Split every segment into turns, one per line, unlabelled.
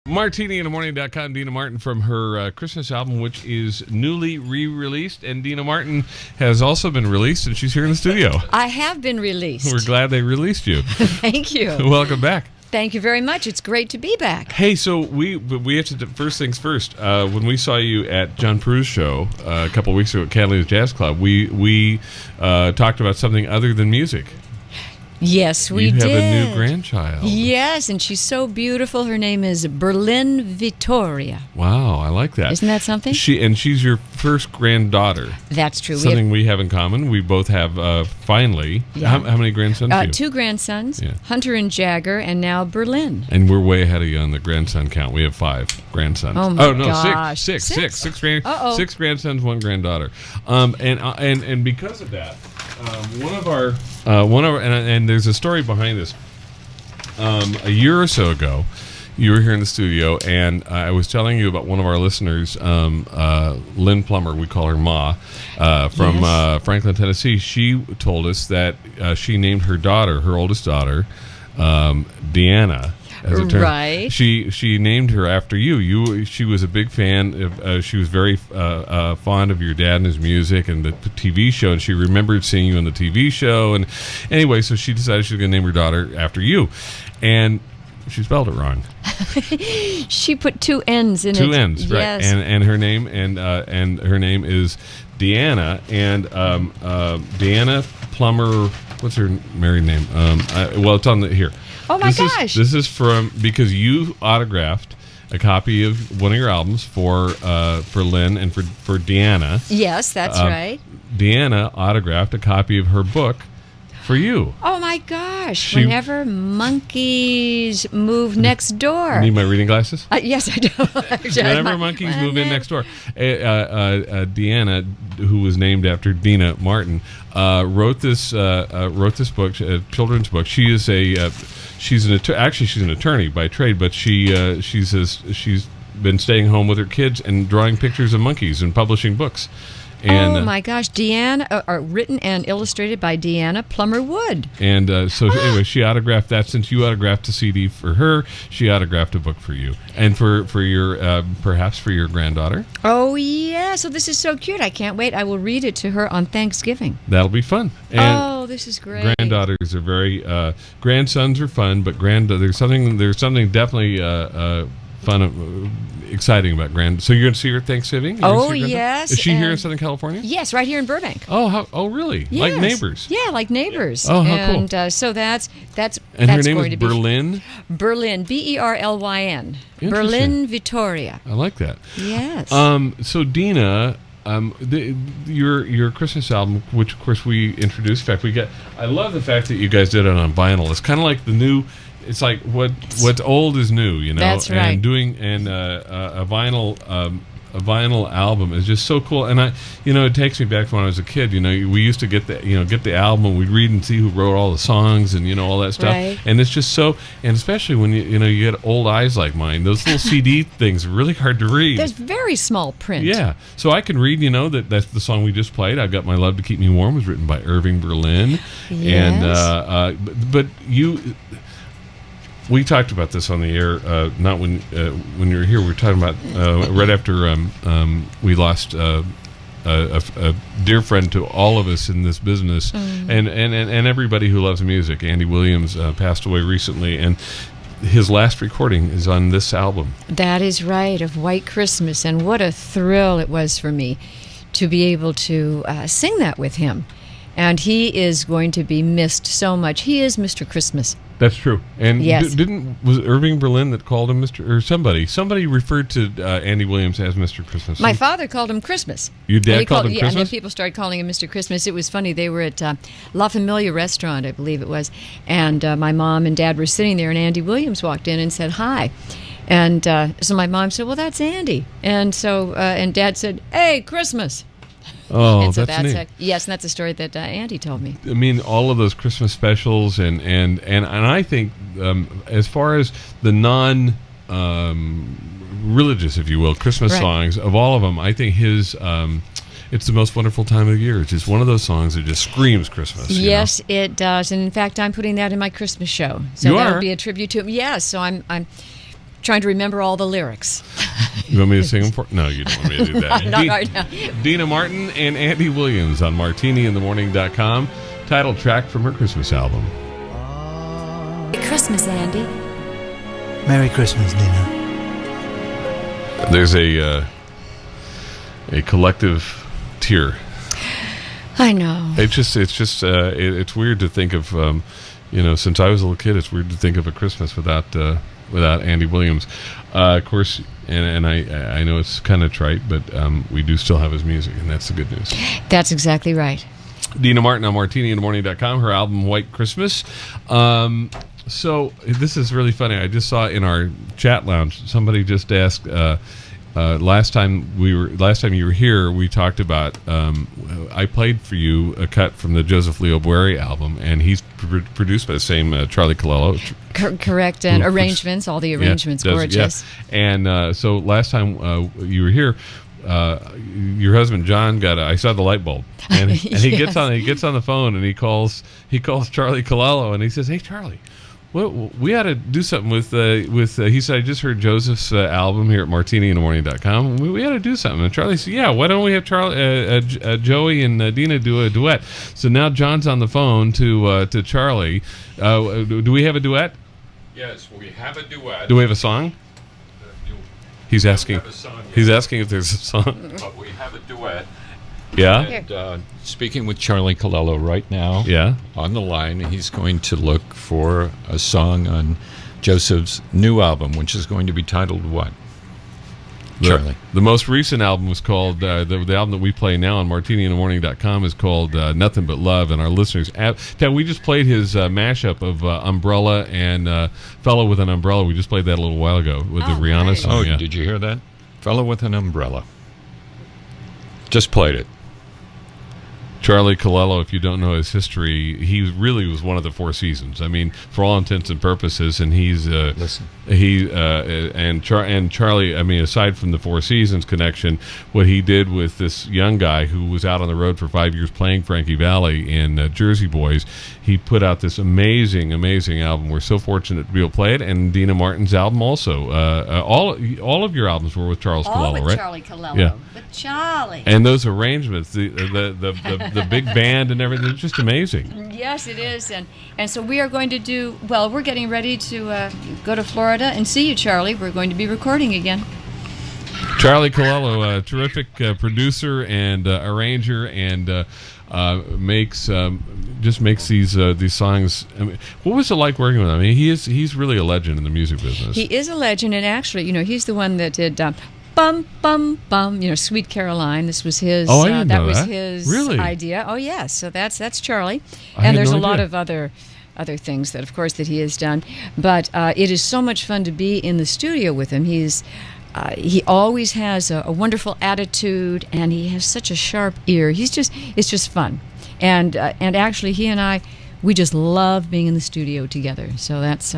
MartiniInTheMorning.com, Deana Martin from her Christmas album, which is newly re-released. And Deana Martin has also been released, and she's here in the studio.
I have been released.
We're glad they released you.
Thank you.
Welcome back.
Thank you very much. It's great to be back.
Hey, so we have to, first things first, when we saw you at John Peru's show a couple of weeks ago at Catalina's Jazz Club, we talked about something other than music.
Yes, we did.
You have a new grandchild.
Yes, and she's so beautiful. Her name is Berlin Vittoria.
Wow, I like that.
Isn't that something?
She's your first granddaughter.
That's true.
Something we have in common. We both have, finally, how many grandsons do you?
2 grandsons, Hunter and Jagger, and now Berlin.
And we're way ahead of you on the grandson count. We have 5 grandsons.
Oh, my
gosh.
Six.
Six grandsons, 1 granddaughter. And because of that, and there's a story behind this. A year or so ago, you were here in the studio, and I was telling you about one of our listeners, Lynn Plummer, we call her Ma, from Franklin, Tennessee. She told us that she named her daughter, her oldest daughter, Deana.
Right.
She named her after you. She was a big fan. She was very fond of your dad and his music and the TV show, and she remembered seeing you on the TV show. And anyway, so she decided she was going to name her daughter after you. And she spelled it wrong.
She put 2 N's in it.
2 N's, right?
Yes.
And her name and her name is Deana, and Deana Plummer. What's her married name? Well, it's on the here.
Oh my gosh!
This is from because you autographed a copy of one of your albums for Lynn and for Deana.
Yes, that's right.
Deana autographed a copy of her book for you.
Oh my gosh! Whenever monkeys move next door.
Need my reading glasses?
Yes, I do.
Whenever monkeys move in next door, Deana, who was named after Deana Martin, wrote this book, a children's book. She's an attorney by trade, but she's been staying home with her kids and drawing pictures of monkeys and publishing books. And,
oh my gosh, Deana, written and illustrated by Deana Plummer Wood.
And anyway, she autographed that. Since you autographed a CD for her, she autographed a book for you, and for your perhaps for your granddaughter.
Oh yeah, so this is so cute. I can't wait. I will read it to her on Thanksgiving.
That'll be fun. And
this is great.
Granddaughters are very grandsons are fun, but there's something definitely fun. Exciting about So you're going to see her at Thanksgiving?
Yes.
Is she here in Southern California?
Yes, right here in Burbank.
Oh, really?
Yes.
Like neighbors?
Yeah, like neighbors.
Oh, how cool.
And so that's
and her name
going
is
to be
Berlin?
Berlin, Berlyn. Berlin Vittoria.
I like that.
Yes.
So Deana, your Christmas album, which of course we introduced. In fact, I love the fact that you guys did it on vinyl. It's kind of like the new. It's like what's old is new, you know.
That's right.
And doing a vinyl album is just so cool. And it takes me back to when I was a kid. You know, we used to get the album, and we'd read and see who wrote all the songs and all that stuff.
Right.
And it's just so. And especially when you get old eyes like mine, those little CD things are really hard to read.
There's very small print.
Yeah, so I can read. That's the song we just played. "I Got My Love to Keep Me Warm" was written by Irving Berlin.
Yes.
And but you. We talked about this on the air, not when you were here. We were talking about right after we lost a dear friend to all of us in this business, and everybody who loves music. Andy Williams passed away recently, and his last recording is on this album.
That is right, of White Christmas, and what a thrill it was for me to be able to sing that with him. And he is going to be missed so much. He is Mr. Christmas.
That's true. And
yes.
Was Irving Berlin that called him Mr. or somebody? Somebody referred to Andy Williams as Mr. Christmas.
My father called him Christmas.
Your dad called him Christmas?
And then people started calling him Mr. Christmas. It was funny. They were at La Familia restaurant, I believe it was, and my mom and dad were sitting there, and Andy Williams walked in and said hi. And so my mom said, "Well, that's Andy." And so and Dad said, "Hey, Christmas."
Oh,
and so
that's neat.
Yes, and that's a story that Andy told me.
I mean, all of those Christmas specials, and I think as far as the non-religious, if you will, Christmas songs, of all of them, I think his It's the most wonderful time of year. It's just one of those songs that just screams Christmas.
Yes, it does. And in fact, I'm putting that in my Christmas show. So that'll be a tribute to him. Yes, so I'm trying to remember all the lyrics.
You want me to sing them for? No, you don't want me to do that.
Not right now.
Deana Martin and Andy Williams on MartiniInTheMorning.com. Title track from her Christmas album.
Merry Christmas, Andy.
Merry Christmas, Deana.
There's a collective tear.
I know.
It's weird to think of, since I was a little kid, it's weird to think of a Christmas without Andy Williams. Of course, and I know it's kind of trite, but we do still have his music, and that's the good news.
That's exactly right.
Deana Martin on MartiniInTheMorning.com, her album White Christmas. So this is really funny. I just saw in our chat lounge, somebody just asked, last time you were here, we talked about, I played for you a cut from the Joseph Leo Boeri album, and he's produced by the same Charlie Calello.
Correct, and arrangements, all the arrangements, gorgeous.
Yeah. And so last time you were here, your husband John I saw the light bulb, and he gets on the phone and he calls Charlie Calello and he says, "Hey Charlie, we ought to do something with he said, I just heard Joseph's album here at MartiniInTheMorning.com. We ought to do something." And Charlie said, "Yeah, why don't we have Joey and Deana do a duet?" So now John's on the phone to Charlie. Do we have a duet?
Yes, we have a duet.
Do we have a song? He's asking. He's asking if there's a song.
But we have a duet.
Yeah.
And speaking with Charlie Calello right now.
Yeah.
On the line, he's going to look for a song on Joseph's new album, which is going to be titled what? Charlie.
The most recent album was called the album that we play now on MartiniInTheMorning.com is called Nothing But Love, and our listeners. We just played his mashup of Umbrella and Fellow with an Umbrella. We just played that a little while ago with the Rihanna
nice.
song.
Oh,
yeah.
did you hear that? Fellow with an Umbrella. Just played it.
Charlie Calello, if you don't know his history, he really was one of the Four Seasons. I mean, for all intents and purposes, and he's
Listen.
Charlie. I mean, aside from the Four Seasons connection, what he did with this young guy who was out on the road for 5 years playing Frankie Valli in Jersey Boys, he put out this amazing album. We're so fortunate to be able to play it, and Deana Martin's album also. All of your albums were with Charles Calello, right?
Charlie Calello.
Yeah.
With Charlie.
And those arrangements, the big band and everything, it's just amazing.
Yes, it is, and so we are going to do. Well, we're getting ready to go to Florida and see you, Charlie. We're going to be recording again.
Charlie Calello, a terrific producer and arranger, and makes these songs. I mean, what was it like working with him? I mean, he's really a legend in the music business.
He is a legend, and actually, he's the one that did. Bum bum bum, Sweet Caroline. This was his.
Oh, I didn't know
was
that.
his
Really?
idea. Oh, yes. So that's Charlie,
I
and
had
there's
no
a lot
idea.
of other things that, of course, that he has done. But it is so much fun to be in the studio with him. He always has a wonderful attitude, and he has such a sharp ear. It's just fun, and actually, he and I, we just love being in the studio together. So that's.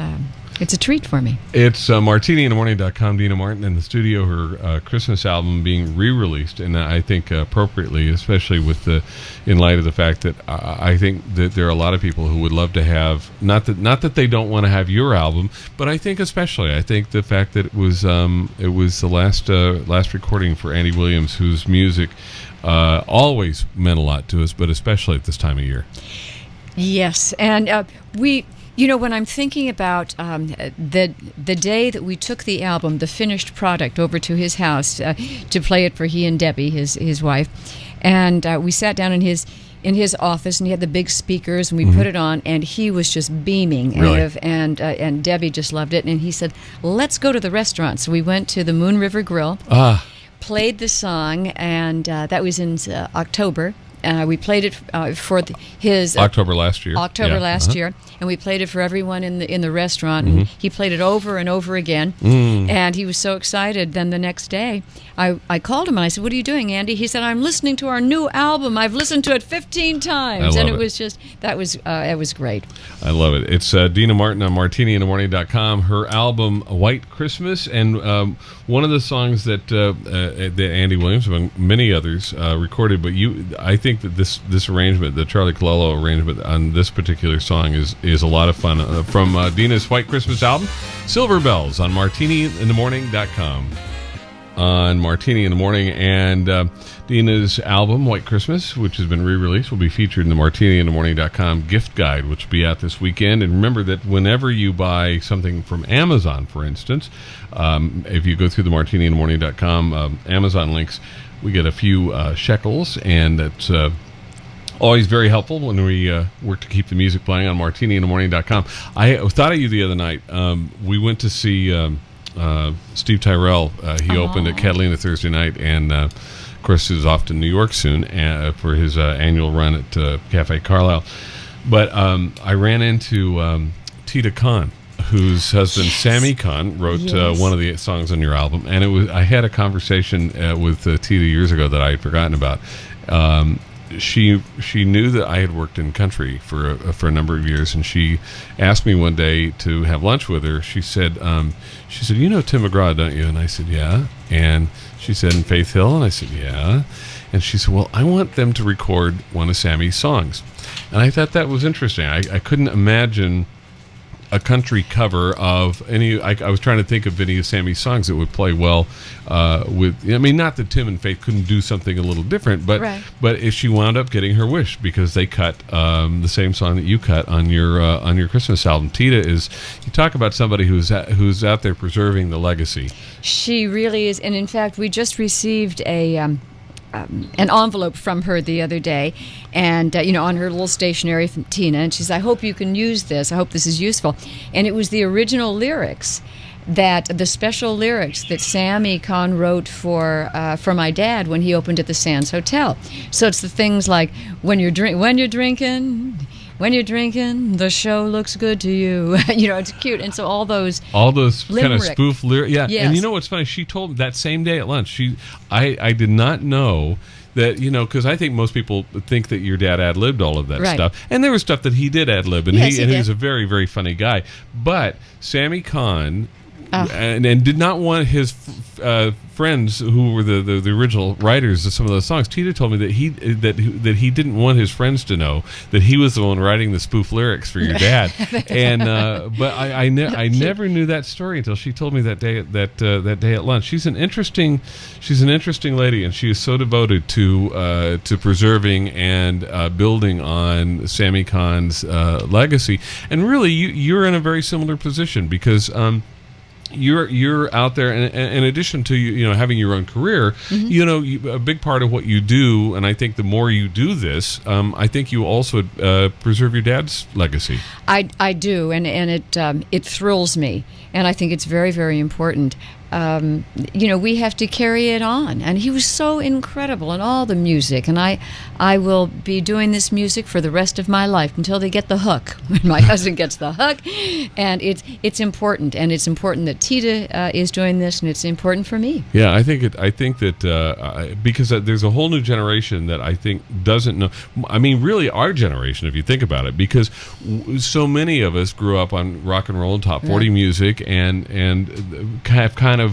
It's a treat for me.
It's MartiniInTheMorning.com. Deana Martin in the studio, her Christmas album being re-released, and I think appropriately, especially in light of the fact that I think that there are a lot of people who would love to have not that they don't want to have your album, but I think the fact that it was the last recording for Andy Williams, whose music always meant a lot to us, but especially at this time of year.
Yes, and we. When I'm thinking about the day that we took the album, the finished product, over to his house to play it for he and Debbie, his wife, and we sat down in his office, and he had the big speakers, and we put it on, and he was just beaming.
Really?
And Debbie just loved it, and he said, "Let's go to the restaurant." So we went to the Moon River Grill, played the song, and that was in October. We played it for his
October last year.
Last year, and we played it for everyone in the restaurant. And he played it over and over again, and he was so excited. Then the next day, I called him and I said, "What are you doing, Andy?" He said, "I'm listening to our new album. I've listened to it 15 times," and it was just it was great.
I love it. It's Deana Martin on MartiniInTheMorning.com. Her album White Christmas, and one of the songs that Andy Williams, among many others, recorded. But I think think that this arrangement, the Charlie Calello arrangement on this particular song, is a lot of fun. From Deana's White Christmas album, Silver Bells, on martiniinthemorning.com. On Martini in the Morning, and Deana's album White Christmas, which has been re-released, will be featured in the martiniinthemorning.com gift guide, which will be out this weekend. And remember that whenever you buy something from Amazon, for instance, if you go through the martiniinthemorning.com Amazon links, we get a few shekels, and that's always very helpful when we work to keep the music playing on martiniinthemorning.com. I thought of you the other night. We went to see Steve Tyrell. He opened at Catalina Thursday night, and of course is off to New York soon for his annual run at Cafe Carlisle. But I ran into Tita Khan, whose husband Sammy Khan wrote one of the songs on your album, and I had a conversation with Tita years ago that I had forgotten about. She knew that I had worked in country for a number of years, and she asked me one day to have lunch with her. She said, "You know Tim McGraw, don't you?" And I said, "Yeah." And she said, "In Faith Hill?" And I said, "Yeah." And she said, "Well, I want them to record one of Sammy's songs." And I thought that was interesting. I couldn't imagine a country cover of any. I was trying to think of any of Sammy's songs that would play well with. I mean, not that Tim and Faith couldn't do something a little different, but if she wound up getting her wish because they cut the same song that you cut on your Christmas album. Tita is. You talk about somebody who's out there preserving the legacy.
She really is, and in fact, we just received an envelope from her the other day, and on her little stationery from Tina, and she says, "I hope you can use this. I hope this is useful." And it was the original lyrics, the special lyrics that Sammy Khan wrote for my dad when he opened at the Sands Hotel. So it's the things like when you're drinking, the show looks good to you. It's cute. And so all those
kind of spoof lyrics. Yeah. Yes. And you know what's funny? She told me that same day at lunch, I did not know that, because I think most people think that your dad ad-libbed all of that stuff. And there was stuff that he did ad-lib, and he was a very, very funny guy. But Sammy Khan and did not want his friends who were the original writers of some of those songs. Tita told me that he didn't want his friends to know that he was the one writing the spoof lyrics for your dad. And but I never knew that story until she told me that day at lunch. She's an interesting lady, and she is so devoted to preserving and building on Sammy Khan's legacy. And really, you're in a very similar position because. You're out there, and in addition to having your own career, a big part of what you do, and I think the more you do this, I think you also preserve your dad's legacy.
I do, and it thrills me, and I think it's very, very important. We have to carry it on, and he was so incredible in all the music, and I will be doing this music for the rest of my life until they get the hook. When my husband gets the hook, and it's important, and it's important that Tita is doing this, and it's important for me.
Yeah, I think that because there's a whole new generation that I think doesn't know. I mean, really, our generation, if you think about it, because so many of us grew up on rock and roll and top 40 music, and have kind of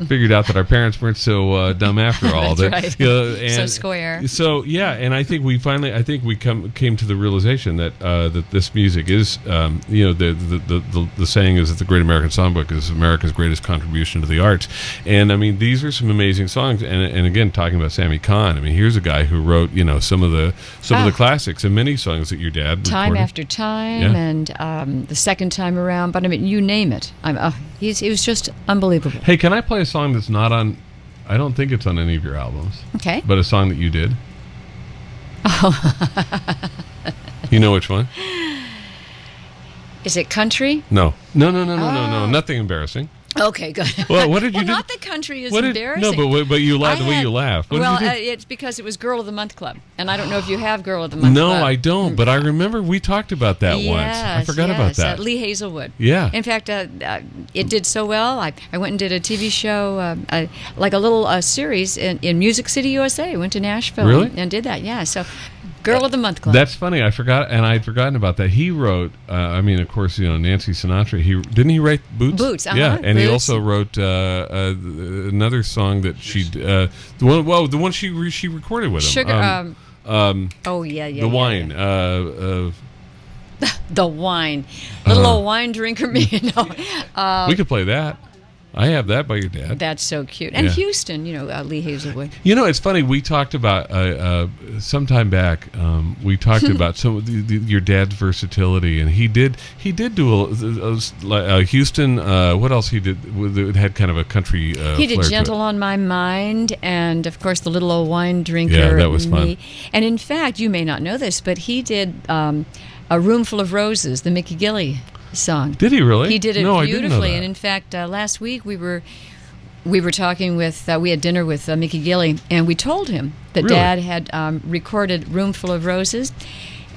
figured out that our parents weren't so dumb after all.
That's right. So square.
So yeah, and I think we came to the realization that that this music is the saying is that the Great American Songbook is America's greatest contribution to the arts. And I mean, these are some amazing songs. And again, talking about Sammy Khan, I mean, here's a guy who wrote some of the classics and many songs that your dad
Time
recorded.
After Time, and the second time around. But I mean, you name it. He was just unbelievable.
Hey, can I play a song that's not on? I don't think it's on any of your albums.
Okay.
But a song that you did. You know which one?
Is it country?
No. Nothing embarrassing.
Okay, good.
Well, what did you do?
Not the country is embarrassing.
No, but you laughed the way you laughed.
It's because it was Girl of the Month Club, and I don't know if you have Girl of the Month Club.
No, I don't. But I remember we talked about that once. I forgot about that.
Lee Hazelwood.
Yeah.
In fact, it did so well. I went and did a TV show, like a little series in Music City, USA. I went to Nashville
really?
and did that. Yeah. So. Girl of the Month Club.
That's funny. I forgot, and I'd forgotten about that. He wrote. Of course, Nancy Sinatra. Didn't he write Boots?
Boots.
Yeah, and he
Boots.
also wrote another song that the one she recorded with him.
Sugar. Oh yeah.
The wine.
The wine. Little old wine drinker me. No.
We could play that. I have that by your dad.
That's so cute. And
Yeah.
Houston, Lee Hazelwood.
It's funny. We talked about some time back. We talked about your dad's versatility, and he did do a Houston. What else he did? It had kind of a country.
He did
flair to
Gentle
it.
on My Mind, and of course the Little Old Wine Drinker.
Yeah, that was fun.
Me. And in fact, you may not know this, but he did A Room Full of Roses, the Mickey Gilley song.
Did he really?
He did it
No, I didn't know
beautifully.
that.
And in fact, last week we were talking with. We had dinner with Mickey Gilley, and we told him that
Really?
Dad had recorded "Room Full of Roses,"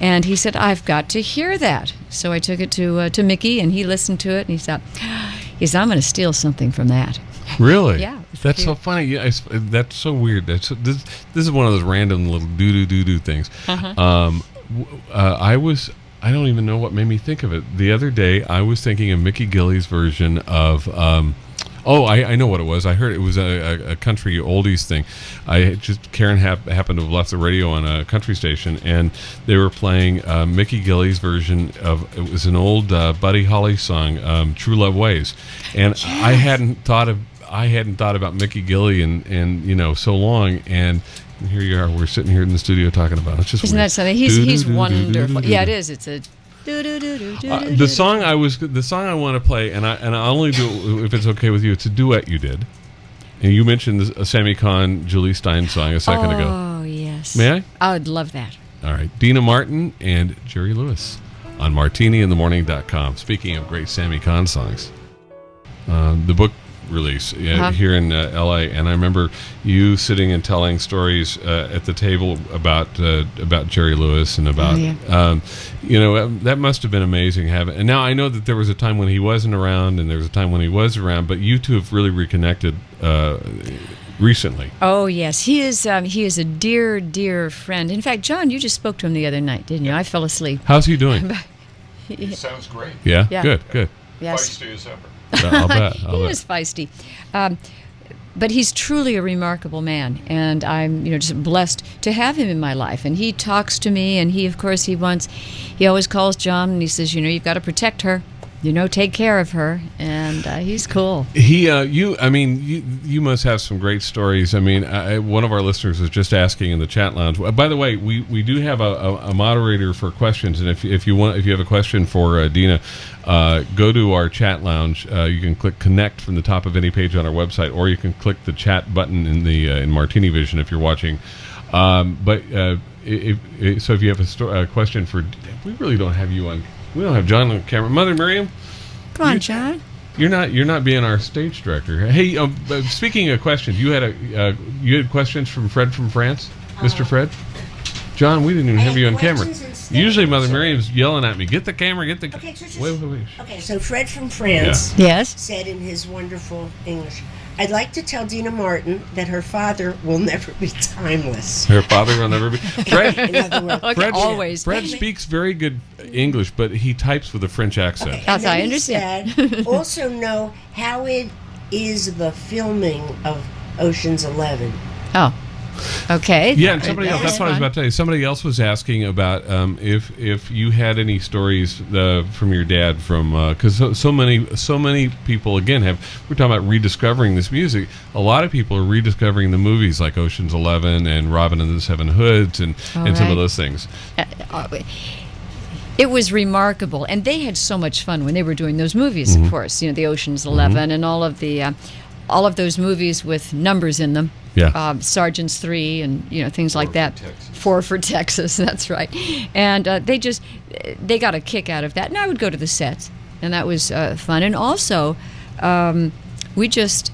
and he said, "I've got to hear that." So I took it to Mickey, and he listened to it, and he said, "I'm going to steal something from that."
Really?
Yeah, it's
That's so
cute.
funny. Yeah, that's so weird. This is one of those random little do things. I don't even know what made me think of it. The other day, I was thinking of Mickey Gilley's version of. I know what it was. I heard it was a country oldies thing. Karen happened to have left the radio on a country station, and they were playing Mickey Gilley's version of. It was an old Buddy Holly song, "True Love Ways," and I hadn't thought about Mickey Gilley in so long, and here you are. We're sitting here in the studio talking about it. It's just
Isn't
weird.
that something? He's wonderful.
Do-do-do-do-do-do-do.
Yeah, it is. It's a.
The song I want to play, and I'll only do it if it's okay with you. It's a duet you did, and you mentioned a Sammy Kahn, Julie Stein song a second ago.
Oh yes.
May I?
I would love that.
All right, Deana Martin and Jerry Lewis on MartiniInTheMorning.com. Speaking of great Sammy Kahn songs, the book release here in L.A. And I remember you sitting and telling stories at the table about Jerry Lewis and about that must have been amazing having. And now I know that there was a time when he wasn't around, and there was a time when he was around, but you two have really reconnected recently.
Oh yes, he is a dear friend. In fact, John, you just spoke to him the other night, didn't you? I fell asleep.
How's he doing?
He sounds great.
Yeah?
Yeah.
Good.
Yes.
Feisty as ever.
I'll bet.
He is feisty. But he's truly a remarkable man, and I'm just blessed to have him in my life. And he talks to me, and he always calls John, and he says, you've got to protect her, take care of her, and he's cool.
You must have some great stories. I mean, one of our listeners was just asking in the chat lounge. By the way, we do have a moderator for questions, and if you have a question for Deana, go to our chat lounge. You can click connect from the top of any page on our website, or you can click the chat button in Martini Vision if you're watching. So if you have a question for, we really don't have you on. We don't have John on camera. Mother Miriam,
Come on, John.
you're not being our stage director. Hey, speaking of questions, you had questions from Fred from France, Mr. Fred. John, we didn't even have you on camera. Usually, Mother Miriam's yelling at me. Get the camera. Get the.
Okay,
Wait.
Okay, so Fred from France
Yes.
said in his wonderful English, "I'd like to tell Deana Martin that her father will never be timeless."
Her father will never be. Fred.
In other words,
Okay, always.
Fred speaks very good English, but he types with a French accent.
okay,
That's
and then
I
he
understand.
said, also know how it is the filming of Ocean's 11.
Oh. Okay.
Yeah, and somebody else.
That was
That's what I was
fun.
about to tell you. Somebody else was asking about if you had any stories from your dad because so many people again we're talking about rediscovering this music. A lot of people are rediscovering the movies like Ocean's 11 and Robin and the Seven Hoods and some
right.
of those things.
It was remarkable, and they had so much fun when they were doing those movies.
Mm-hmm.
Of course, the Ocean's 11 and all of those movies with numbers in them.
Yeah.
Sergeant's 3 and things like that.
Texas.
4 for Texas. That's right. And they got a kick out of that. And I would go to the sets, and that was fun. And also, we just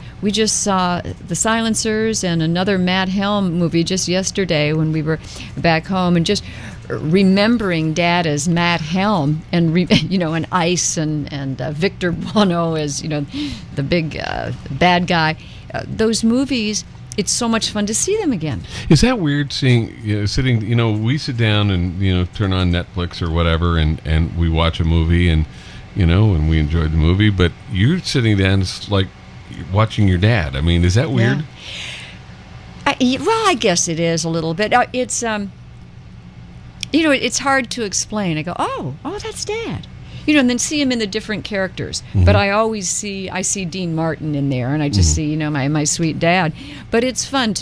saw The Silencers and another Matt Helm movie just yesterday when we were back home, and just remembering Dad as Matt Helm, and and Ice and Victor Buono as the big bad guy. Those movies it's so much fun to see them again.
Is that weird sitting, we sit down and, turn on Netflix or whatever and we watch a movie and we enjoy the movie, but you're sitting down, it's like watching your dad. I mean, is that weird?
Yeah. I guess it is a little bit. It's, it's hard to explain. I go, oh, that's Dad. And then see him in the different characters. Mm-hmm. But I see Dean Martin in there, and I just see, my sweet dad. But it's fun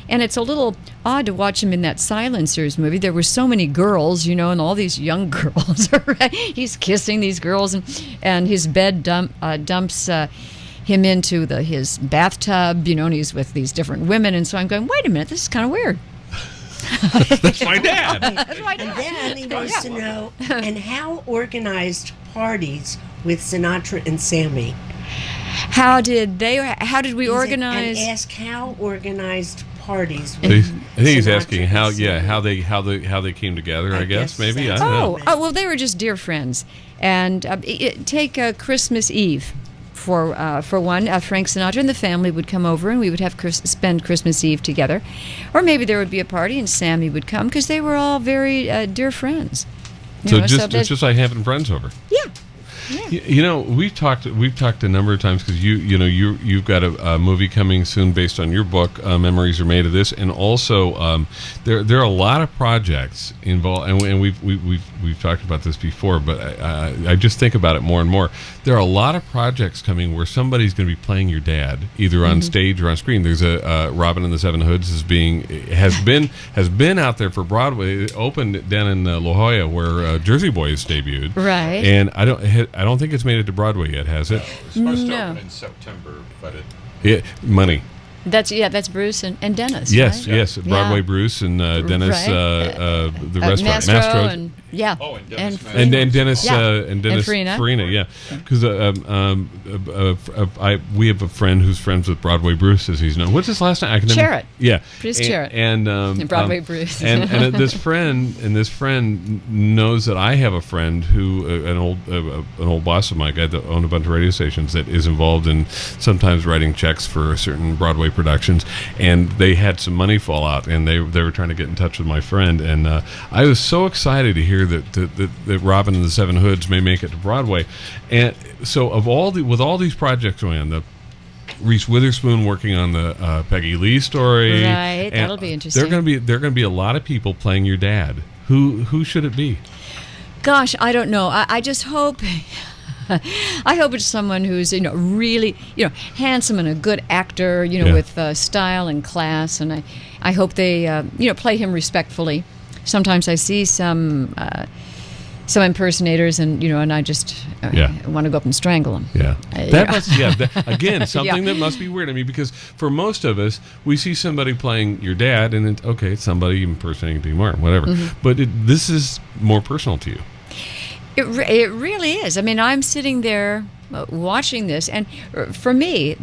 and it's a little odd to watch him in that Silencers movie. There were so many girls, and all these young girls. He's kissing these girls, and his bed dumps him into his bathtub, and he's with these different women. And so I'm going, wait a minute, this is kind of weird.
That's my dad.
That's my dad.
And then he wants to know, and how organized parties with Sinatra and Sammy?
How did we organize?
And ask how organized parties.
I think he's asking how they came together. I guess maybe. I don't know.
Oh, well, they were just dear friends, and take Christmas Eve. For one, Frank Sinatra and the family would come over, and we would have spend Christmas Eve together, or maybe there would be a party and Sammy would come because they were all very dear friends.
It's just like having friends over.
Yeah.
We've talked a number of times because you've got a movie coming soon based on your book. Memories Are Made of This, and also there are a lot of projects involved, and we've talked about this before, but I just think about it more and more. There are a lot of projects coming where somebody's going to be playing your dad, either on stage or on screen. There's a Robin and the Seven Hoods has been out there for Broadway. It opened down in La Jolla where Jersey Boys debuted,
right?
And I don't think it's made it to Broadway yet, has it?
It's supposed to open in September, but
money.
That's Bruce and Dennis.
Yes,
right?
yes, Broadway
Yeah.
Bruce and Dennis,
Right.
The restaurant,
Mastro
Mastro.
and
Dennis
and
Farina, yeah, because we have a friend who's friends with Broadway Bruce, as he's known. What's his last name?
Sherritt.
Yeah,
Bruce Sherritt.
And
Broadway Bruce.
and this friend knows that I have a friend who an old boss of mine, guy that owned a bunch of radio stations, that is involved in sometimes writing checks for certain Broadway productions, and they had some money fall out, and they were trying to get in touch with my friend, and I was so excited to hear that Robin and the Seven Hoods may make it to Broadway. And so with all these projects going on, the Reese Witherspoon working on the Peggy Lee story,
right? That'll be interesting.
There are going to be a lot of people playing your dad. Who should it be?
Gosh, I don't know. I just hope. I hope it's someone who's really handsome and a good actor, with style and class, and I hope they play him respectfully. Sometimes I see some impersonators, and I just want to go up and strangle them.
Yeah, again, something that must be weird. I mean, because for most of us, we see somebody playing your dad, and it's somebody impersonating Dean Martin, whatever. Mm-hmm. But this is more personal to you.
It really is. I mean, I'm sitting there watching this, and for me,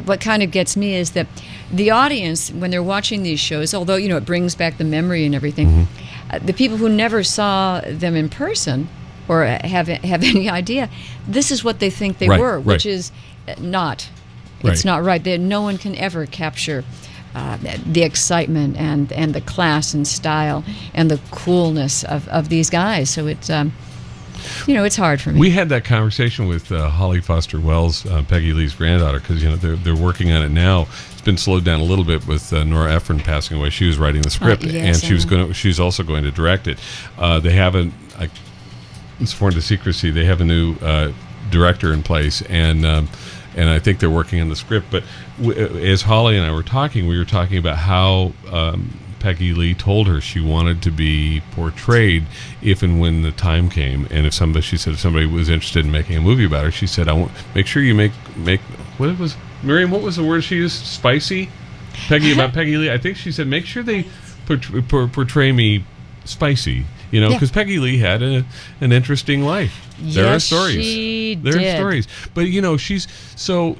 what kind of gets me is that the audience, when they're watching these shows, although it brings back the memory and everything, the people who never saw them in person or have any idea, this is what they think they were, which is not. It's not right. No one can ever capture the excitement and the class and style and the coolness of these guys. So it's it's hard for me.
We had that conversation with Holly Foster Wells, Peggy Lee's granddaughter, because they're working on it now. It's been slowed down a little bit with Nora Ephron passing away. She was writing the script,
yes,
and she's also going to direct it. They have it's foreign to secrecy. They have a new director in place, and I think they're working on the script. But as Holly and I were talking, we were talking about how Peggy Lee told her she wanted to be portrayed if and when the time came. And she said if somebody was interested in making a movie about her, she said, "I want make sure you make what was Miriam? What was the word she used? Spicy." About Peggy Lee. I think she said, "Make sure they portray me spicy." Because Peggy Lee had an interesting life. There are stories. There are stories. But she's so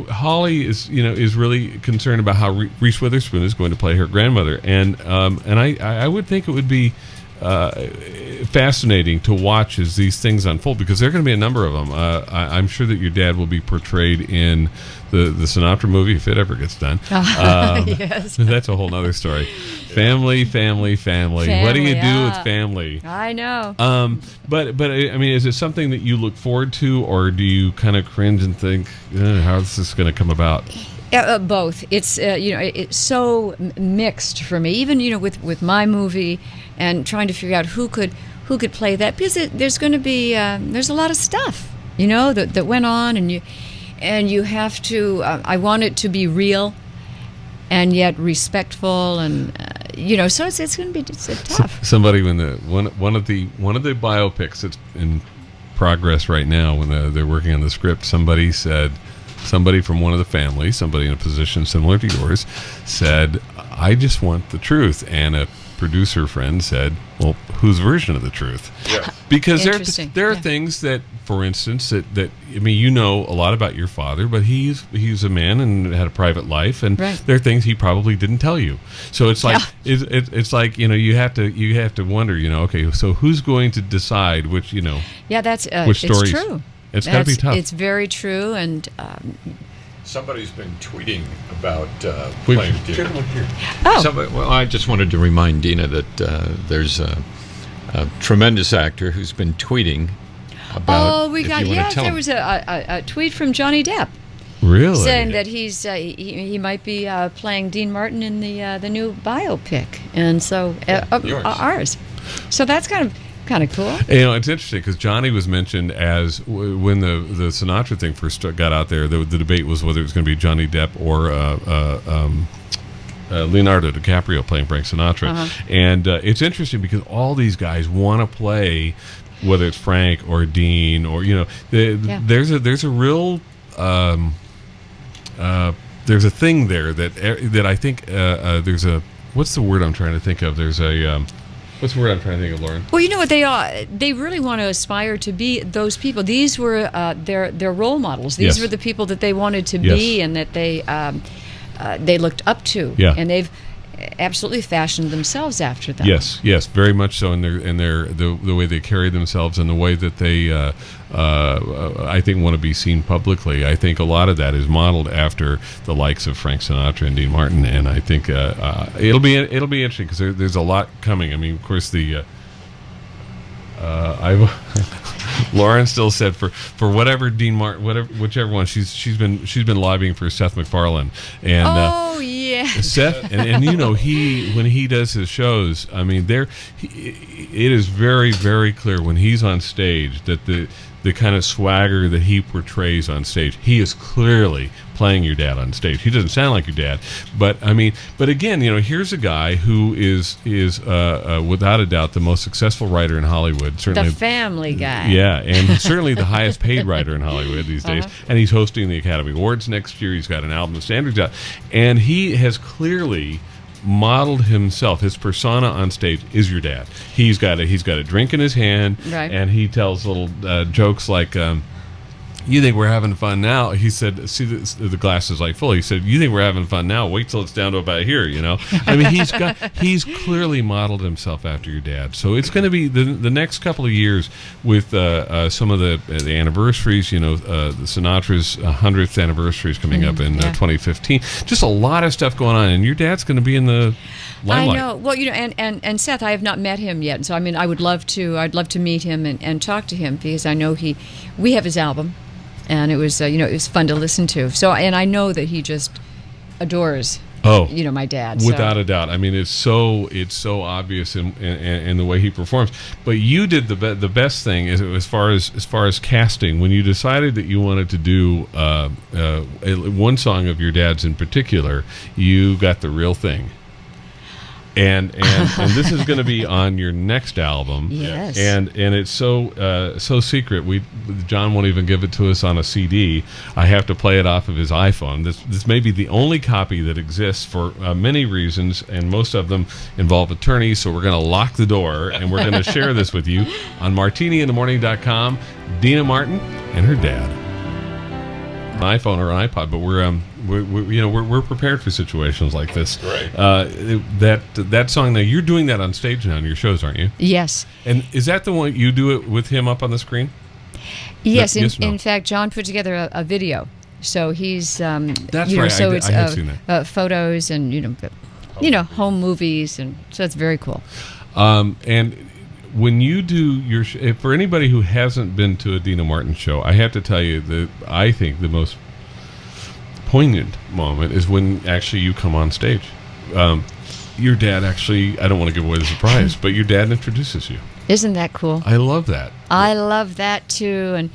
Holly is really concerned about how Reese Witherspoon is going to play her grandmother, and I would think it would be fascinating to watch as these things unfold, because there are going to be a number of them. I'm sure that your dad will be portrayed in the Sinatra movie if it ever gets done.
Yes.
That's a whole nother story. Family. What do you do with family?
I know.
But I mean, is it something that you look forward to, or do you kind of cringe and think, how's this going to come about?
Both. It's it's so mixed for me. Even with my movie, and trying to figure out who could play that, because there's going to be there's a lot of stuff that went on, and you have to. I want it to be real, and yet respectful, and so it's going to be tough.
Somebody when one of the biopics that's in progress right now, when they're working on the script, somebody from one of the families, somebody in a position similar to yours, said, I just want the truth. And a producer friend said, well, whose version of the truth?
Yeah.
Because there are things that, for instance, that I mean, a lot about your father, but he's a man and had a private life, and there are things he probably didn't tell you. So it's like it's like you have to wonder, okay, so who's going to decide which
that's
which stories?
It's true.
It's got to be tough.
It's very true, and
somebody's been tweeting about playing Deana.
Oh.
Well, I just wanted to remind Deana that there's a tremendous actor who's been tweeting about.
There was a tweet from Johnny Depp.
Really?
Saying that he might be playing Dean Martin in the new biopic, and so ours. So that's kind of cool.
It's interesting because Johnny was mentioned as when the Sinatra thing first got out there. The debate was whether it was going to be Johnny Depp or Leonardo DiCaprio playing Frank Sinatra. And it's interesting because all these guys want to play, whether it's Frank or Dean or there's a real there's a thing there that I think there's a what's the word I'm trying to think of? There's a what's the word I'm trying to think of, Lauren?
Well, what they are. They really want to aspire to be those people. These were their role models. These were the people that they wanted to be, and that they looked up to.
Yeah.
And they've absolutely fashioned themselves after them.
Yes, very much so. In the way they carry themselves and the way that they, I think, want to be seen publicly. I think a lot of that is modeled after the likes of Frank Sinatra and Dean Martin, and I think it'll be interesting because there's a lot coming. I mean, of course, Lauren still said for whatever Dean Martin, whichever one, she's been lobbying for Seth MacFarlane, and Seth, and he when he does his shows, I mean, it is very, very clear when he's on stage that the kind of swagger that he portrays on stage, he is clearly playing your dad on stage. He doesn't sound like your dad, but again, here's a guy who is without a doubt the most successful writer in Hollywood. Certainly
the family guy.
Yeah, and certainly the highest paid writer in Hollywood these days. And he's hosting the Academy Awards next year. He's got an album of standards out, and he has clearly modeled himself. His persona on stage is your dad. He's got a drink in his hand, and he tells little jokes like, you think we're having fun now? He said, see, the glass is like full. He said, you think we're having fun now? Wait till it's down to about here, I mean, he's clearly modeled himself after your dad. So it's going to be the next couple of years with some of the anniversaries, the Sinatra's 100th anniversary is coming up in 2015. Just a lot of stuff going on, and your dad's going to be in the limelight.
I know. Well, and Seth, I have not met him yet. So, I mean, I'd love to meet him and talk to him, because I know we have his album. And it was, it was fun to listen to. So, and I know that he just adores, my dad.
Without a doubt. I mean, it's so obvious in the way he performs. But you did the best thing is as far as casting. When you decided that you wanted to do one song of your dad's in particular, you got the real thing. And this is going to be on your next album.
Yes.
And it's so secret. John won't even give it to us on a CD. I have to play it off of his iPhone. This may be the only copy that exists for many reasons, and most of them involve attorneys. So we're going to lock the door, and we're going to share this with you on MartiniInTheMorning.com. Deana Martin and her dad. An iPhone or an iPod, but we're we're prepared for situations like this.
Right.
That song. Now you're doing that on stage now in your shows, aren't you?
Yes.
And is that the one you do it with him up on the screen?
Yes.
Yes, no.
In fact, John put together a video. So he's
That's
you know,
right.
so
I
it's
have seen that.
photos and home movies, and so it's very cool.
And when you do your for anybody who hasn't been to a Deana Martin show, I have to tell you that I think the most poignant moment is when actually you come on stage. Your dad actually, I don't want to give away the surprise, but your dad introduces you.
Isn't that cool?
I love that.
I love that too, and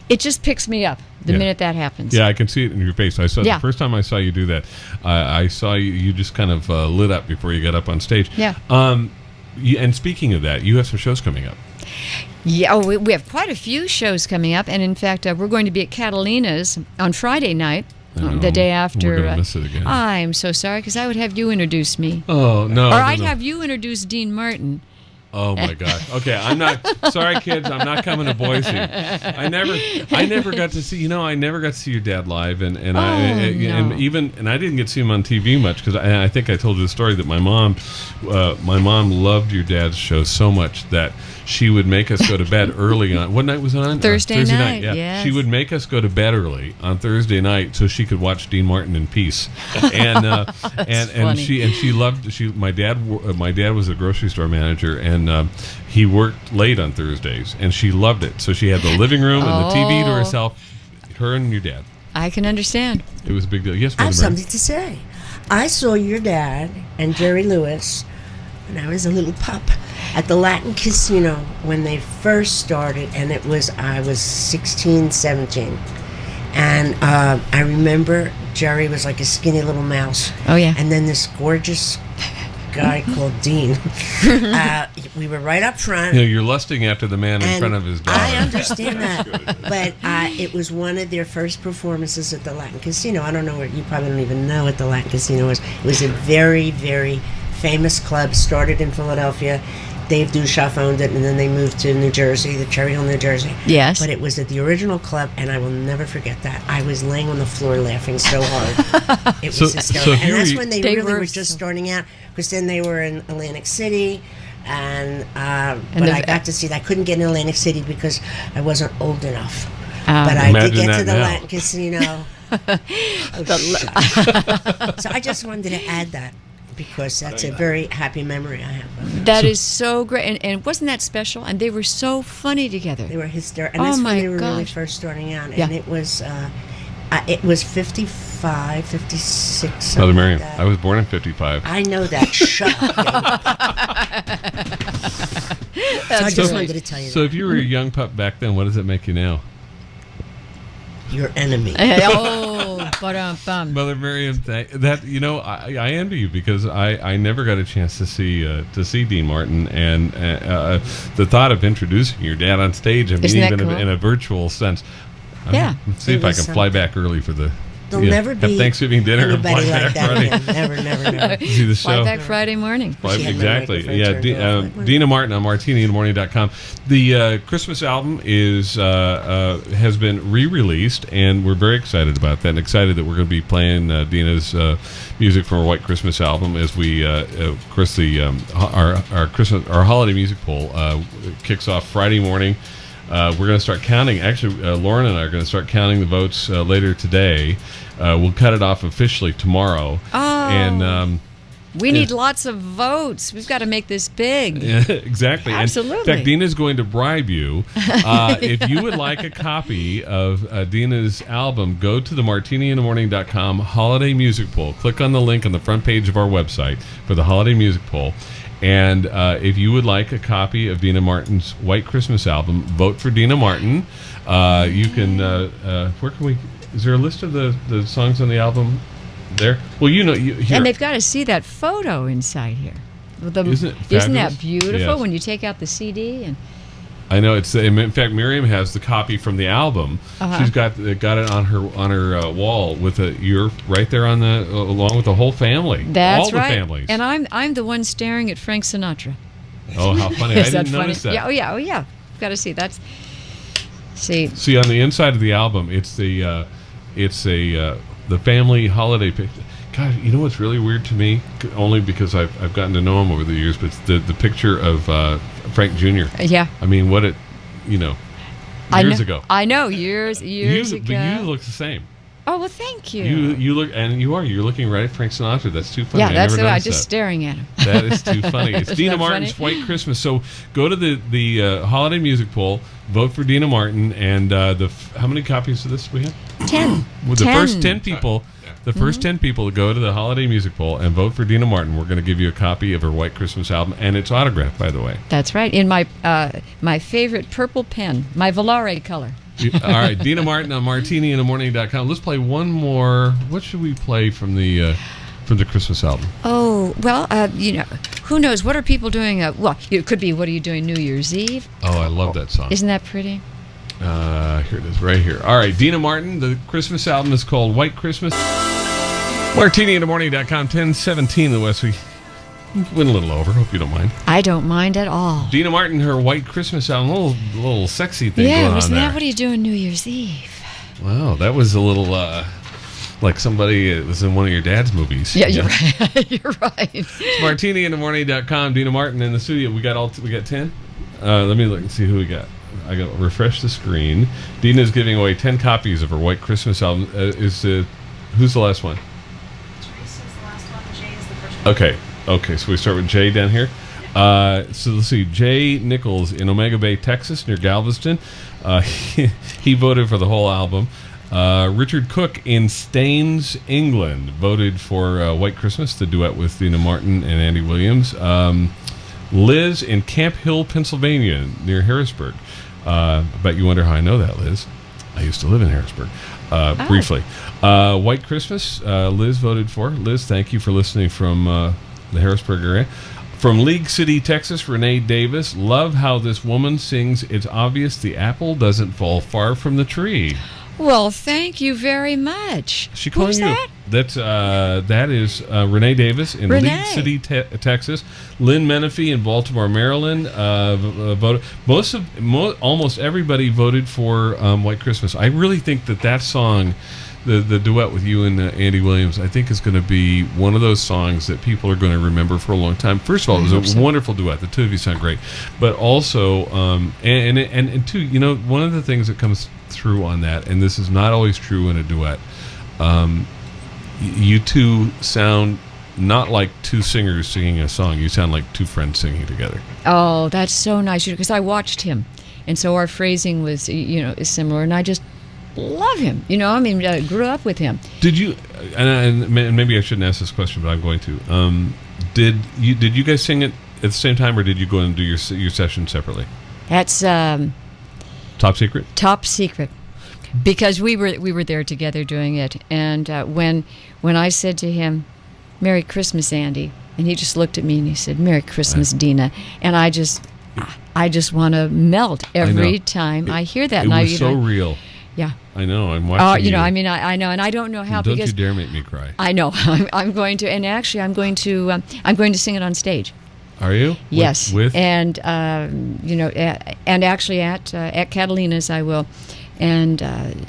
it just picks me up the minute that happens.
Yeah, I can see it in your face. I saw
Yeah.
the first time I saw you do that. I saw you just kind of lit up before you got up on stage.
Yeah.
And speaking of that, you have some shows coming up.
Yeah, we have quite a few shows coming up, and in fact, we're going to be at Catalina's on Friday night, the day after.
We're going to miss it again.
I'm so sorry, because I would have you introduce me.
Oh, no.
Or
no,
I'd
no.
have you introduce Dean Martin.
Oh my God! Okay, I'm not sorry, kids. I'm not coming to Boise. I never got to see. I never got to see your dad live, and
no.
I didn't get to see him on TV much because I think I told you the story that my mom loved your dad's show so much that she would make us go to bed early on. What night was it on?
Thursday night.
Yeah,
yes.
She would make us go to bed early on Thursday night so she could watch Dean Martin in peace. And
funny.
she loved. My dad was a grocery store manager, and he worked late on Thursdays, and she loved it. So she had the living room and the TV to herself, her and your dad.
I can understand.
It was a big deal. Yes,
I have
Mother Mary.
something to say. I saw your dad and Jerry Lewis when I was a little pup at the Latin Casino when they first started, and I was 16, 17. And I remember Jerry was like a skinny little mouse.
Oh, yeah.
And then this gorgeous guy called Dean. We were right up front.
You're lusting after the man in
And
front of his daughter.
I understand that, but it was one of their first performances at the Latin Casino. I don't know you probably don't even know what the Latin Casino was. It was a very, very famous club, started in Philadelphia. Dave Dushoff owned it, and then they moved to New Jersey, the Cherry Hill, New Jersey.
Yes.
But it was at the original club, and I will never forget that. I was laying on the floor laughing so hard. It was hysterical. And that's when they really were just starting out, because then they were in Atlantic City, but I got to see that. I couldn't get in Atlantic City because I wasn't old enough. But I did
Imagine
get to the
that now.
Latin Casino. So I just wanted to add that, because that's a very happy memory I have of it.
That is so great, and wasn't that special? And they were so funny together.
They were hysterical, and
Oh
that's
my
when they were really
gosh.
first starting out.
Yeah.
And it was 55, 56. something
Mother Miriam,
like that.
I was born in 55.
I know that. Shut up. So I just wanted to tell you
So
that.
if you were a young pup back then, what does it make you now?
Your enemy.
Oh, ba-dum-bum.
Mother Miriam, I envy you because I never got a chance to see Dean Martin, and the thought of introducing your dad on stage, I mean,
Isn't that
even
cool?
in a virtual sense.
Yeah.
Let's see
It
if I
was
can fly
something.
back early for the.
There'll never
have
be
Thanksgiving dinner and fly
anybody
back
like that
Friday.
again. Never, never, never.
See the
Fly
show.
back Friday morning.
Well,
She had my
exactly.
microphone
Yeah,
turned off.
Deana Martin on martiniinthemorning.com. The Christmas album has been re-released, and we're very excited about that. And excited that we're going to be playing Deana's music from our White Christmas album as we, of course, our holiday music poll kicks off Friday morning. We're going to start counting. Actually, Lauren and I are going to start counting the votes later today. We'll cut it off officially tomorrow.
Oh.
And
We need lots of votes. We've got to make this big.
yeah, exactly.
Absolutely.
And in fact, Deana's going to bribe you. If you would like a copy of Deana's album, go to the martiniinthemorning.com holiday music poll. Click on the link on the front page of our website for the holiday music poll. And if you would like a copy of Deana Martin's White Christmas album, vote for Deana Martin. You can, where can we, is there a list of the songs on the album there? Well, here.
And they've got to see that photo inside here.
Isn't it
Isn't that
fabulous?
beautiful
Yes.
when you take out the CD? And
I know it's. In fact, Miriam has the copy from the album.
Uh-huh.
She's got it on her wall with you're right there on the along with the whole family.
that's
all the
right.
families.
And I'm the one staring at Frank Sinatra.
Oh, how funny!
Is
I
that
didn't
funny?
notice that.
Yeah. Oh yeah. Got to see that's.
See on the inside of the album, it's the family holiday picture. God, you know what's really weird to me? Only because I've gotten to know him over the years, but it's the picture of Frank Jr.
Yeah.
I mean, years ago.
I know, years ago.
But you look the same.
Oh, well, thank you.
You look, and you're looking right at Frank Sinatra. That's too funny.
Yeah, that's
I
I'm just staring at him.
That is too funny. It's Deana Martin's
funny?
White Christmas. So go to the holiday music poll, vote for Deana Martin, and how many copies of this we have?
10.
With the first 10 people. The first 10 people to go to the holiday music poll and vote for Deana Martin, we're going to give you a copy of her White Christmas album, and it's autographed, by the way.
That's right. In my favorite purple pen, my Volare color.
All right, Deana Martin on martiniinthemorning.com. Let's play one more. What should we play from the Christmas album?
Oh, well, who knows? What are people doing? It could be, what are you doing New Year's Eve?
Oh, I love that song.
Isn't that pretty?
Here it is, right here. All right, Deana Martin. The Christmas album is called White Christmas. martiniinthemorning.com, 10:17 the West. We went a little over. Hope you don't mind.
I don't mind at all.
Deana Martin, her White Christmas album, little sexy thing going on there.
Yeah, wasn't that what are you doing New Year's Eve?
Wow, that was a little like somebody it was in one of your dad's movies.
Yeah, you're right. You're right.
It's martiniinthemorning.com. Deana Martin in the studio. We got 10. Let me look and see who we got. I got to refresh the screen. Deana's giving away 10 copies of her White Christmas album. Who's the last one?
Teresa's the last one. Jay is the first one.
Okay, so we start with Jay down here. So let's see. Jay Nichols in Omega Bay, Texas, near Galveston. He voted for the whole album. Richard Cook in Staines, England, voted for White Christmas, the duet with Deana Martin and Andy Williams. Liz in Camp Hill, Pennsylvania, near Harrisburg. I bet you wonder how I know that, Liz. I used to live in Harrisburg, briefly. White Christmas, Liz voted for. Liz, thank you for listening from the Harrisburg area. From League City, Texas, Renee Davis. Love how this woman sings, "It's obvious the apple doesn't fall far from the tree."
Well, thank you very much.
She calling
Who's
you?
That?
That is Renee Davis in League City, Texas. Lynn Menifee in Baltimore, Maryland. Voted. Almost everybody voted for White Christmas. I really think that song, the duet with you and Andy Williams, I think is going to be one of those songs that people are going to remember for a long time. First of all, it was a wonderful duet. The two of you sound great, but also, and two, one of the things that comes through on that, and this is not always true in a duet, you two sound not like two singers singing a song. You sound like two friends singing together.
Oh, that's so nice, because I watched him, and so our phrasing was, is similar, and I just love him. I grew up with him.
Did you? And maybe I shouldn't ask this question, but I'm going to. Did you guys sing it at the same time, or did you go and do your session separately?
That's
top secret.
Top secret, because we were there together doing it, and when I said to him, "Merry Christmas, Andy," and he just looked at me and he said, "Merry Christmas, Deana," and I just want to melt every time I hear that.
It was so real.
Yeah,
I know. I'm watching.
I mean, I know, and I don't know how.
Don't
because
you dare make me cry.
I know. I'm going to, and actually, I'm going to sing it on stage.
Are you?
Yes.
With?
And and actually at Catalina's I will, and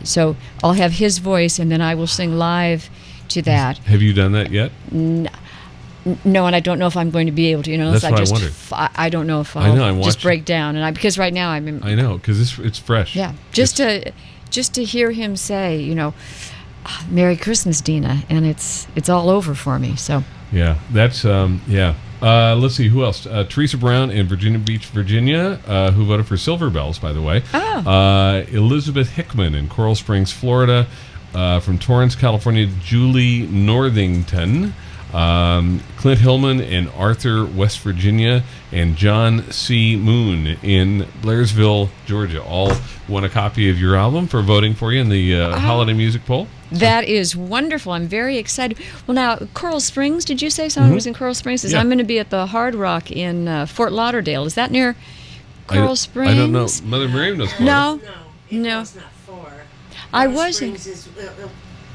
so I'll have his voice, and then I will sing live to that.
Have you done that yet?
No, and I don't know if I'm going to be able to.
That's what I wondered.
I don't know if I'll just break down, because right now
I know, because it's fresh.
Yeah, just to hear him say, "Merry Christmas, Deana," and it's all over for me. So
yeah, that's yeah. Let's see, who else? Teresa Brown in Virginia Beach, Virginia, who voted for Silver Bells, by the way.
Oh.
Elizabeth Hickman in Coral Springs, Florida. From Torrance, California, Julie Northington. Clint Hillman in Arthur, West Virginia, and John C. Moon in Blairsville, Georgia. All won a copy of your album for voting for you in the holiday music poll.
That is wonderful. I'm very excited. Well, now, Coral Springs, did you say someone was in Coral Springs?
Yeah.
I'm going to be at the Hard Rock in Fort Lauderdale. Is that near Coral Springs?
I don't know. Mother Miriam knows.
No.
No, it was not for.
I wasn't.
Springs is,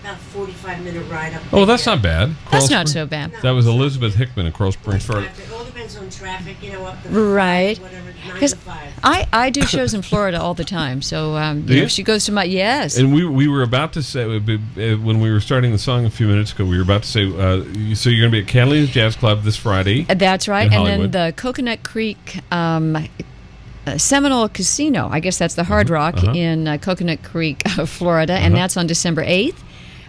about 45-minute ride up.
Oh, that's not bad.
That's not so bad.
That was Elizabeth Hickman in Coral Springs, Florida.
It all depends on traffic, up the
right.
whatever, 9
Because
to 5.
I do shows in Florida all the time, so if she goes to my
And we were about to say when we were starting the song a few minutes ago, we were about to say so you're going to be at Catalina's Jazz Club this Friday.
That's right, and then the Coconut Creek Seminole Casino. I guess that's the Hard Rock in Coconut Creek, Florida, and that's on December 8th.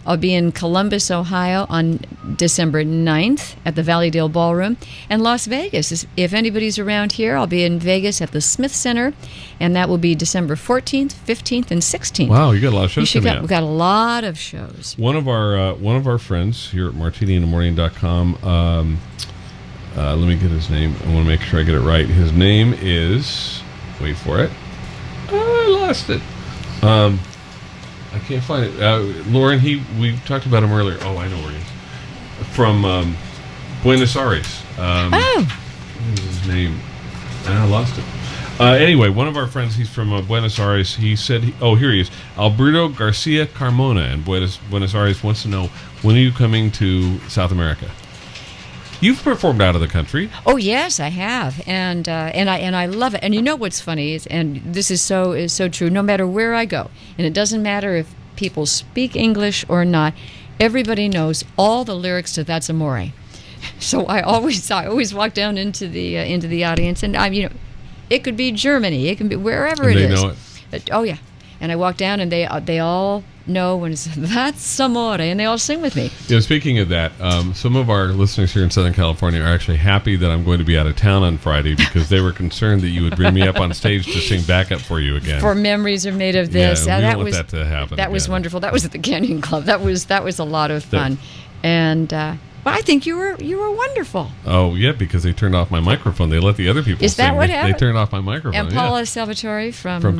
I'll be in Columbus, Ohio on December 9th at the Valleydale Ballroom. And Las Vegas, if anybody's around here, I'll be in Vegas at the Smith Center, and that will be December 14th, 15th, and 16th.
Wow, you got a lot of shows coming up.
We've got a lot of shows.
One of our friends here at martiniinthemorning.com, let me get his name. I want to make sure I get it right. His name is, wait for it. I lost it. I can't find it. Lauren, we talked about him earlier. Oh, I know where he is. From Buenos Aires. What is his name? I lost it. Anyway, one of our friends, he's from Buenos Aires. He said, here he is. Alberto Garcia Carmona in Buenos Aires wants to know, when are you coming to South America? You've performed out of the country.
Oh yes, I have, and I love it. And you know what's funny is, and this is so true. No matter where I go, and it doesn't matter if people speak English or not, everybody knows all the lyrics to "That's Amore." So I always walk down into the audience, and it could be Germany, it can be wherever
and
it
they
is.
Know it.
Oh yeah, and I walk down, and they all know when it's "That's Amore," and they all sing with me.
Speaking of that, some of our listeners here in Southern California are actually happy that I'm going to be out of town on Friday because they were concerned that you would bring me up on stage to sing backup for you again.
For Memories Are Made of This.
Yeah, we don't want that to happen.
That was wonderful. That was at the Canyon Club. That was a lot of fun, and. Well, I think you were wonderful.
Oh yeah, because they turned off my microphone. They let the other people.
Is
sing.
that what happened?
They turned off my microphone.
And Paula Salvatore from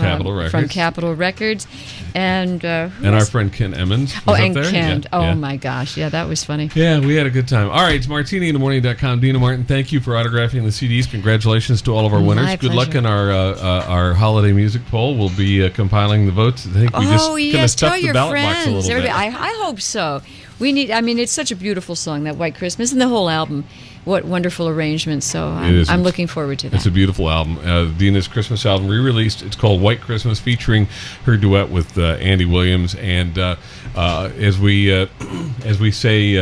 Capitol Records, and
our friend Ken Emmons. Was
and
up there.
Ken.
Yeah.
My gosh, yeah, that was funny.
Yeah, we had a good time. All right, it's martiniinthemorning.com. Deana Martin, thank you for autographing the CDs. Congratulations to all of our winners.
My
Good
pleasure.
luck in our holiday music poll. We'll be compiling the votes. I think we just kind of stuffed the ballot box a little bit.
I hope so. We need. I mean, it's such a beautiful song, that White Christmas, and the whole album. What wonderful arrangements! So I'm looking forward to that.
It's a beautiful album. Deana's Christmas album re-released. It's called White Christmas, featuring her duet with Andy Williams. And as we say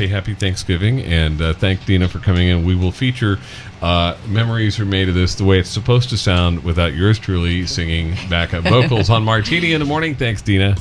Happy Thanksgiving and thank Deana for coming in. We will feature Memories Are Made of This the way it's supposed to sound without yours truly singing backup vocals on Martini in the Morning. Thanks, Deana.